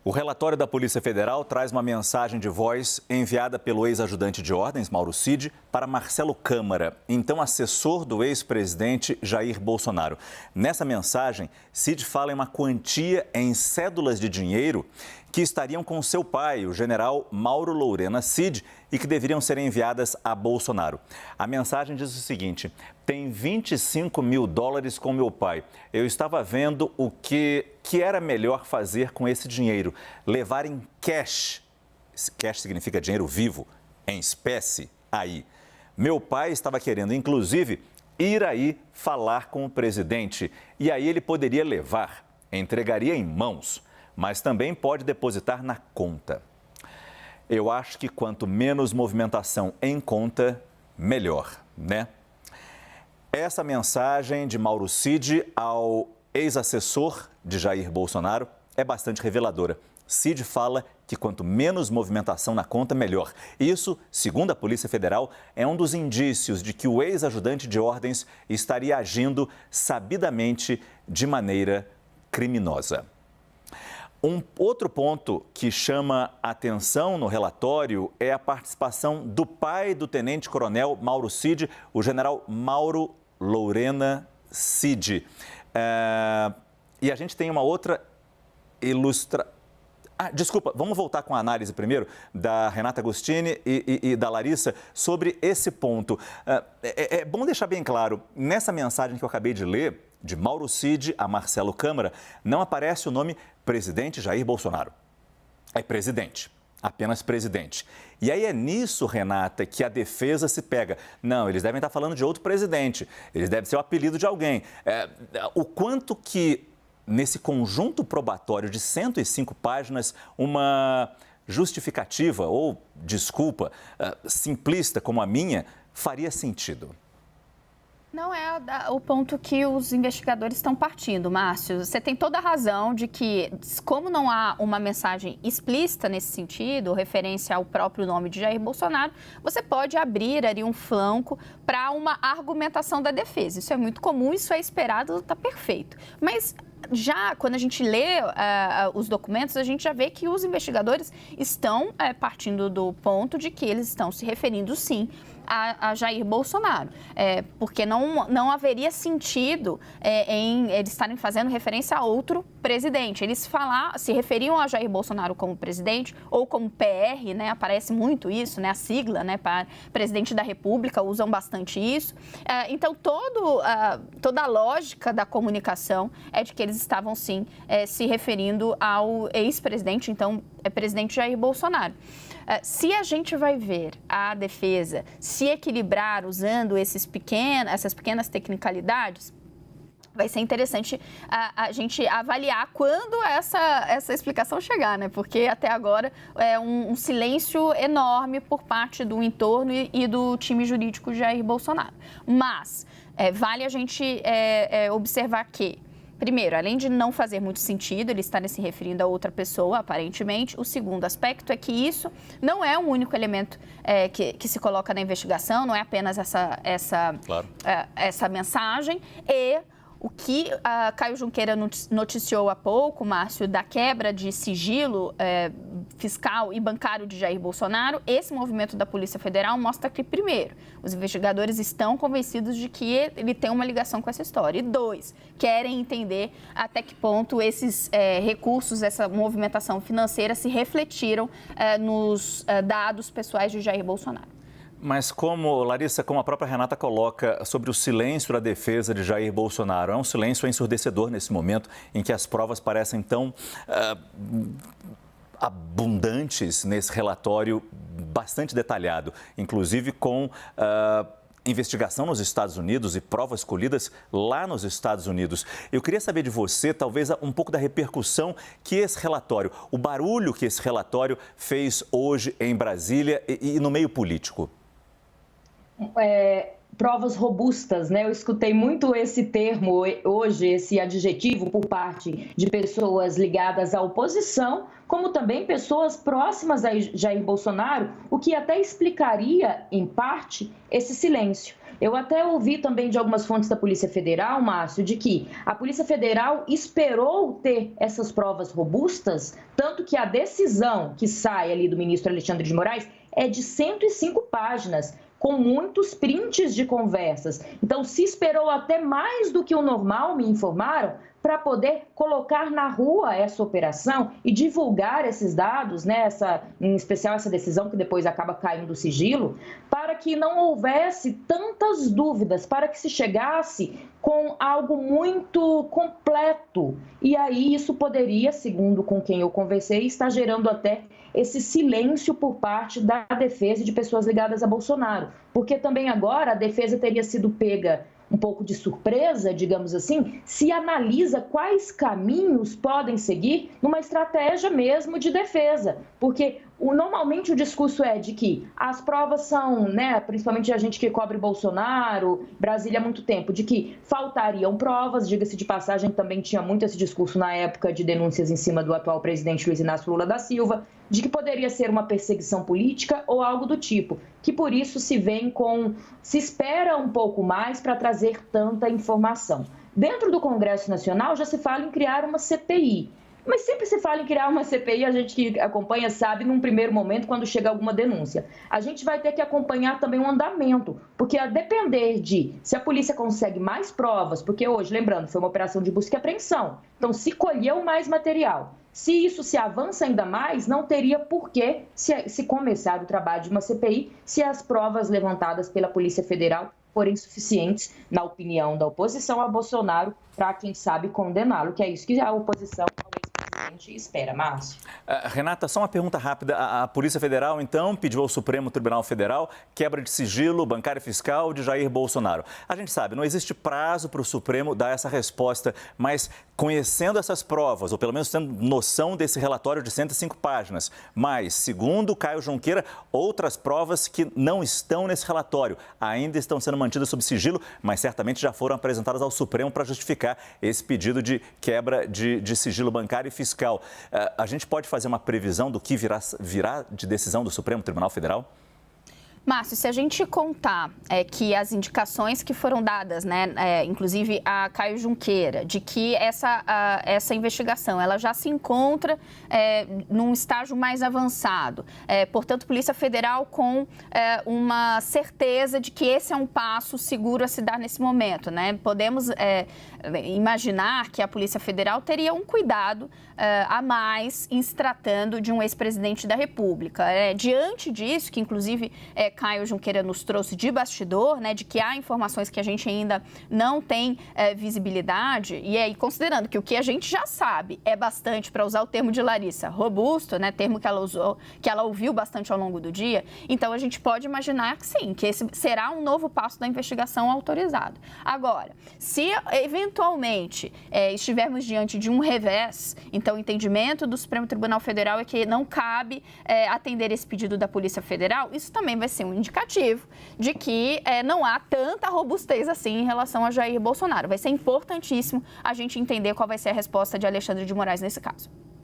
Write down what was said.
O relatório da Polícia Federal traz uma mensagem de voz enviada pelo ex-ajudante de ordens, Mauro Cid, para Marcelo Câmara, então assessor do ex-presidente Jair Bolsonaro. Nessa mensagem, Cid fala em uma quantia em cédulas de dinheiro que estariam com seu pai, o general Mauro Lourena Cid, e que deveriam ser enviadas a Bolsonaro. A mensagem diz o seguinte: tem 25 mil dólares com meu pai. Eu estava vendo o que era melhor fazer com esse dinheiro. Levar em cash. Cash significa dinheiro vivo, em espécie, aí. Meu pai estava querendo, inclusive, ir aí falar com o presidente. E aí ele poderia levar, entregaria em mãos, mas também pode depositar na conta. Eu acho que quanto menos movimentação em conta, melhor, né? Essa mensagem de Mauro Cid ao ex-assessor de Jair Bolsonaro é bastante reveladora. Cid fala que quanto menos movimentação na conta, melhor. Isso, segundo a Polícia Federal, é um dos indícios de que o ex-ajudante de ordens estaria agindo sabidamente de maneira criminosa. Um outro ponto que chama atenção no relatório é a participação do pai do tenente-coronel Mauro Cid, o general Mauro Lourena Cid. E a gente tem uma outra desculpa, vamos voltar com a análise primeiro da Renata Agostini e da Larissa sobre esse ponto. É bom deixar bem claro, nessa mensagem que eu acabei de ler, de Mauro Cid a Marcelo Câmara, não aparece o nome presidente Jair Bolsonaro. É presidente, apenas presidente. E aí é nisso, Renata, que a defesa se pega. Não, eles devem estar falando de outro presidente, eles devem ser o apelido de alguém. O quanto que, nesse conjunto probatório de 105 páginas, uma justificativa ou desculpa simplista como a minha faria sentido? Não é o ponto que os investigadores estão partindo, Márcio. Você tem toda a razão de que, como não há uma mensagem explícita nesse sentido, referência ao próprio nome de Jair Bolsonaro, você pode abrir ali um flanco para uma argumentação da defesa. Isso é muito comum, isso é esperado, está perfeito. Mas já quando a gente lê os documentos, a gente já vê que os estão partindo do ponto de que eles estão se referindo, sim, a Jair Bolsonaro, porque não haveria sentido em eles estarem fazendo referência a outro presidente. Eles se referiam a Jair Bolsonaro como presidente ou como PR, né? Aparece muito isso, né? A sigla, né? Para presidente da República, usam bastante isso. Então, toda a lógica da comunicação é de que eles estavam, sim, se referindo ao ex-presidente, então, presidente Jair Bolsonaro. Se a gente vai ver a defesa se equilibrar usando essas pequenas tecnicalidades, vai ser interessante a gente avaliar quando essa explicação chegar, né? Porque até agora é um silêncio enorme por parte do entorno e do time jurídico de Jair Bolsonaro. Mas vale a gente observar que, primeiro, além de não fazer muito sentido ele estar se referindo a outra pessoa, aparentemente, o segundo aspecto é que isso não é um único elemento que se coloca na investigação, não é apenas essa mensagem. E o que Caio Junqueira noticiou há pouco, Márcio, da quebra de sigilo fiscal e bancário de Jair Bolsonaro, esse movimento da Polícia Federal mostra que, primeiro, os investigadores estão convencidos de que ele tem uma ligação com essa história. E, dois, querem entender até que ponto esses recursos, essa movimentação financeira se refletiram nos dados pessoais de Jair Bolsonaro. Mas Larissa, como a própria Renata coloca sobre o silêncio da defesa de Jair Bolsonaro, é um silêncio ensurdecedor nesse momento em que as provas parecem tão abundantes nesse relatório bastante detalhado, inclusive com investigação nos Estados Unidos e provas colhidas lá nos Estados Unidos. Eu queria saber de você, talvez, um pouco da repercussão que esse relatório, o barulho que esse relatório fez hoje em Brasília e no meio político. provas robustas, né? Eu escutei muito esse termo hoje, esse adjetivo por parte de pessoas ligadas à oposição, como também pessoas próximas a Jair Bolsonaro, o que até explicaria, em parte, esse silêncio. Eu até ouvi também de algumas fontes da Polícia Federal, Márcio, de que a Polícia Federal esperou ter essas provas robustas, tanto que a decisão que sai ali do ministro Alexandre de Moraes é de 105 páginas, com muitos prints de conversas. Então, se esperou até mais do que o normal, me informaram, para poder colocar na rua essa operação e divulgar esses dados, né, em especial essa decisão que depois acaba caindo do sigilo, para que não houvesse tantas dúvidas, para que se chegasse com algo muito completo. E aí isso poderia, segundo com quem eu conversei, estar gerando até esse silêncio por parte da defesa e de pessoas ligadas a Bolsonaro. Porque também agora a defesa teria sido pega um pouco de surpresa, digamos assim, se analisa quais caminhos podem seguir numa estratégia mesmo de defesa. Porque normalmente o discurso é de que as provas são, né, principalmente a gente que cobre Bolsonaro, Brasília há muito tempo, de que faltariam provas, diga-se de passagem, também tinha muito esse discurso na época de denúncias em cima do atual presidente Luiz Inácio Lula da Silva, de que poderia ser uma perseguição política ou algo do tipo, que por isso se espera um pouco mais para trazer tanta informação. Dentro do Congresso Nacional já se fala em criar uma CPI, mas sempre se fala em criar uma CPI, a gente que acompanha sabe, num primeiro momento, quando chega alguma denúncia. A gente vai ter que acompanhar também o andamento, porque a depender de se a polícia consegue mais provas, porque hoje, lembrando, foi uma operação de busca e apreensão, então se colheu mais material. Se isso se avança ainda mais, não teria por que se começar o trabalho de uma CPI se as provas levantadas pela Polícia Federal forem suficientes, na opinião da oposição a Bolsonaro, para, quem sabe, condená-lo, que é isso que a oposição ao ex-presidente espera. Márcio. Renata, só uma pergunta rápida. A Polícia Federal, então, pediu ao Supremo Tribunal Federal quebra de sigilo bancário e fiscal de Jair Bolsonaro. A gente sabe, não existe prazo para o Supremo dar essa resposta, mas conhecendo essas provas, ou pelo menos tendo noção desse relatório de 105 páginas, mas, segundo Caio Junqueira, outras provas que não estão nesse relatório ainda estão sendo mantidas sob sigilo, mas certamente já foram apresentadas ao Supremo para justificar esse pedido de quebra de sigilo bancário e fiscal. A gente pode fazer uma previsão do que virá de decisão do Supremo Tribunal Federal? Márcio, se a gente contar que as indicações que foram dadas, né, inclusive a Caio Junqueira, de que essa investigação ela já se encontra num estágio mais avançado, portanto, Polícia Federal com uma certeza de que esse é um passo seguro a se dar nesse momento, né? Podemos imaginar que a Polícia Federal teria um cuidado a mais em se tratando de um ex-presidente da República. Diante disso, que inclusive Caio Junqueira nos trouxe de bastidor, né, de que há informações que a gente ainda não tem visibilidade, e aí considerando que o que a gente já sabe é bastante, para usar o termo de Larissa, robusto, né, termo que ela usou, que ela ouviu bastante ao longo do dia, então a gente pode imaginar que sim, que esse será um novo passo da investigação autorizado. Agora, se eventualmente estivermos diante de um revés, então o entendimento do Supremo Tribunal Federal é que não cabe atender esse pedido da Polícia Federal, isso também vai ser um indicativo de que não há tanta robustez assim em relação a Jair Bolsonaro. Vai ser importantíssimo a gente entender qual vai ser a resposta de Alexandre de Moraes nesse caso.